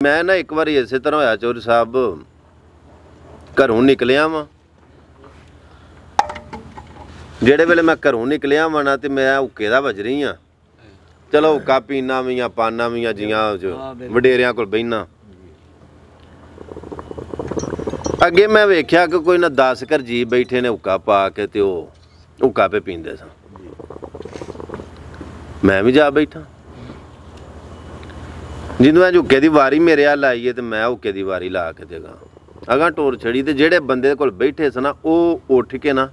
मैं ना एक बार इस तरह होया चौधरी साहब, घरों निकलिया वा, जेड़े वेले मैं घरों निकलिया वा ना तो मैं हुक्के दा बज रही हाँ। चलो हुक्का पीना भी हाँ, पाना भी हाँ, जियां वडेरियां कोल बहना। अगे मैं वेख्या कि कोई ना 10 घर जी बैठे ने हुक्का पा के ते हुक्का पे पींदे सन। मैं भी जा बैठा। जिदों हुक्के दी वारी मेरे हल आई है तो मैं हुक्के दी वारी ला के देगा अगां टोर छड़ी। तो जेड़े बंदे कोल बैठे सन वो उठ के ना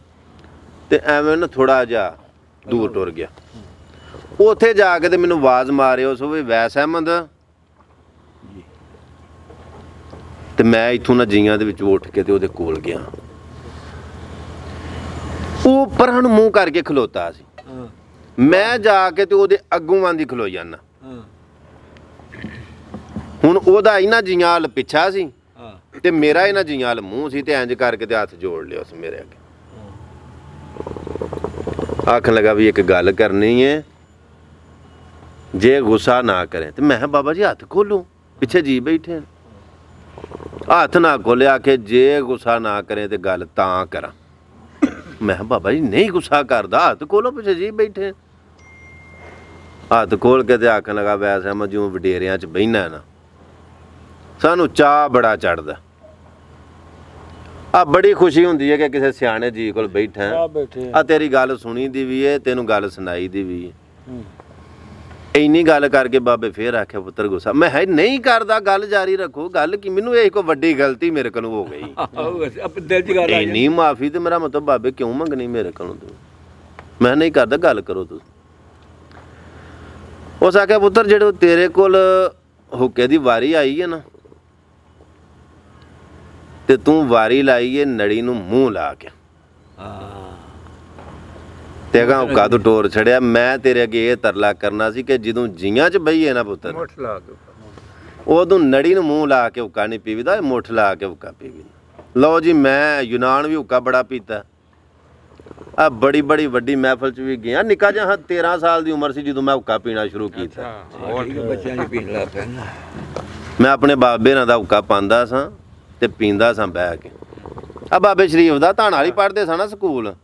ते एवें ना थोड़ा जा दूर टुर गया। उत्थे जाके ते मैनूं आवाज़ मारे उस भी वैस अहमद, ते मैं इत्थों ना जियां दे विचों उठ के ते ओहदे कोल गया। वो परां नूं मूँह करके खलोता सी। मैं जाके ते ओहदे अग्गों आंदी खलो जाना। हुण ओहदा इन्हां जियां हल पिछा सी ते मेरा इन्हां जियां हल मूँह सी, ते इंज करके ते हत्थ जोड़ लिया उस मेरे अगे। आखन लगा भी एक गल करनी है, जे गुस्सा ना करें। तो मैं बाबा जी हत्थ खोलो, पिछे जी बैठे। हत्थ ना खोले, आखे जे गुस्सा ना करें तो गल तां करा। मैं बाबा जी नहीं गुस्सा करदा, हत्थ खोलो, पिछे जी बैठे। हत्थ खोल के ते आखन लगा वैसे मैं जिवें वडेरियां च बहना ना, सानू चाह बड़ा चढ़दा। आ बड़ी खुशी हुंदी है कि किसी सियाने जी कोल बैठा आ, तेरी गल सुनी दी भी है, तेनू गल सुनाई दी भी है। इन्नी गल करके बाबे फिर आख्या पुत्र गुस्सा। मैं है नहीं करदा, गल जारी रखो। गल की मैनू यही कोई वड्डी गलती मेरे कोलों हो गई। इन्नी माफी तो मेरा मतलब बाबे क्यों मंगनी मेरे कोलों? मैं नहीं करदा, गल करो तुम। उस आख्या पुत्र जेड़े तेरे कोल हुक्के दी वारी आई है ना, ते तू वारी लाई है नड़ी नूं मूँह ला के ते अगां हुक्का तू टोर छड़िया। मैं तेरे अगे ये तरला करना सी कि जदों जियां च बहीए ना पुत्र, उदों नड़ी नूं मूँह ला के हुक्का नहीं पीवीदा, मुठ ला के हुक्का पीवी। लो जी, मैं यूनान भी हुक्का बड़ा पीता। आ बड़ी बड़ी वड्डी महफल च भी गया। निक्का जिहा 13 साल की उम्र सी जदों मैं हुक्का पीना शुरू कीता। मैं अपने बाबे होरां दा हुक्का पांदा सां ते पींदा सां बह के। आ बाबे शरीफ दा धाना वाली पढ़दे सन ना स्कूल,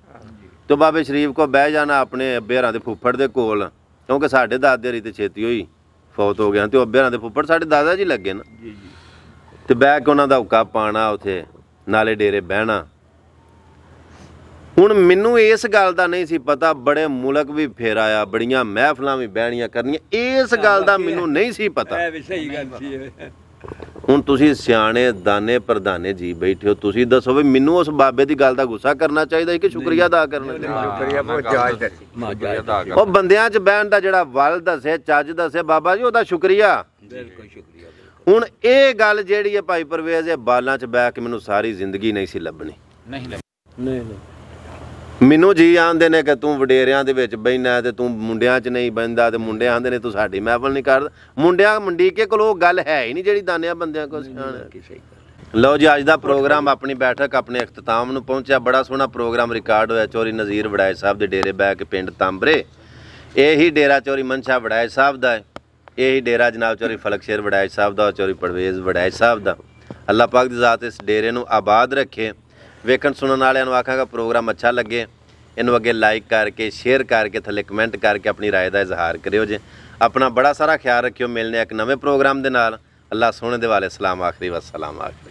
तो बाबे शरीफ को बह जाना अपने अब्बे होरां दे फुੱफड़ दे कोल, क्योंकि साडे दादे होरी ते छेती होई फौत हो गया। तो अब्बे होरां दे फुੱफड़ साडे दादा जी लगे ना, ते बह के उन्हां दा हुक्का पाना, उत्थे नाले डेरे बहना। हुण मैनू इस गल दा नहीं सी पता, बड़े मुल्क भी फेर आया, बड़ियां महफलां भी बहनियां करनियां, इस गल दा मैनू नहीं सी पता। हुण तुसीं सियाणे दाने प्रधाने जी बैठे हो, तुसीं दसो भी मैनू उस बाबे दी गल दा गुस्सा करना चाहिए कि शुक्रिया अदा करना चाहिए? वो बंदियां च बहन दा जेड़ा वल दसे, चज दसे, बाबा जी ओहदा शुक्रिया। हुण ये गल जिहड़ी है भाई परवेज, ये बालां च बह के मैनू सारी जिंदगी नहीं सी लभनी। मैनू जी आंदे ने कि तू वडेरियां दे विच बहना ते तू मुंडियां च नहीं बहंदा, ते मुंडे आंदे ने तू साडी महफल नहीं करदा। मुंडियां मंडीके कोल ओह गल है ही नहीं जिहड़ी दानिया बंदियां कोल सियाण। लो जी, अज दा प्रोग्राम अपनी बैठक अपने अख्ताम नूं पहुंचा। बड़ा सोहना प्रोग्राम रिकॉर्ड होया चौधरी नज़ीर वड़ैच साहब दे डेरे बह के पिंड तांबरे। यही डेरा चौधरी मनशा वड़ैच साहब दा है, यही डेरा जनाब चौधरी फलकशेर वड़ैच साहब दा, चौधरी परवेज वड़ैच साहब दा। अल्लाह पाक दी ज़ात इस डेरे नूं आबाद रखे। वेखण सुनन वालिआं नूं आखांगा प्रोग्राम अच्छा लगे, इनू अगे लाइक करके शेयर करके थले कमेंट करके अपनी राय का इजहार करियो जे। अपना बड़ा सारा ख्याल रखियो। मिलने एक नवे प्रोग्राम दे नाल। अल्लाह सोहणे दे वाले सलाम आखरी, वस्सलाम आखरी।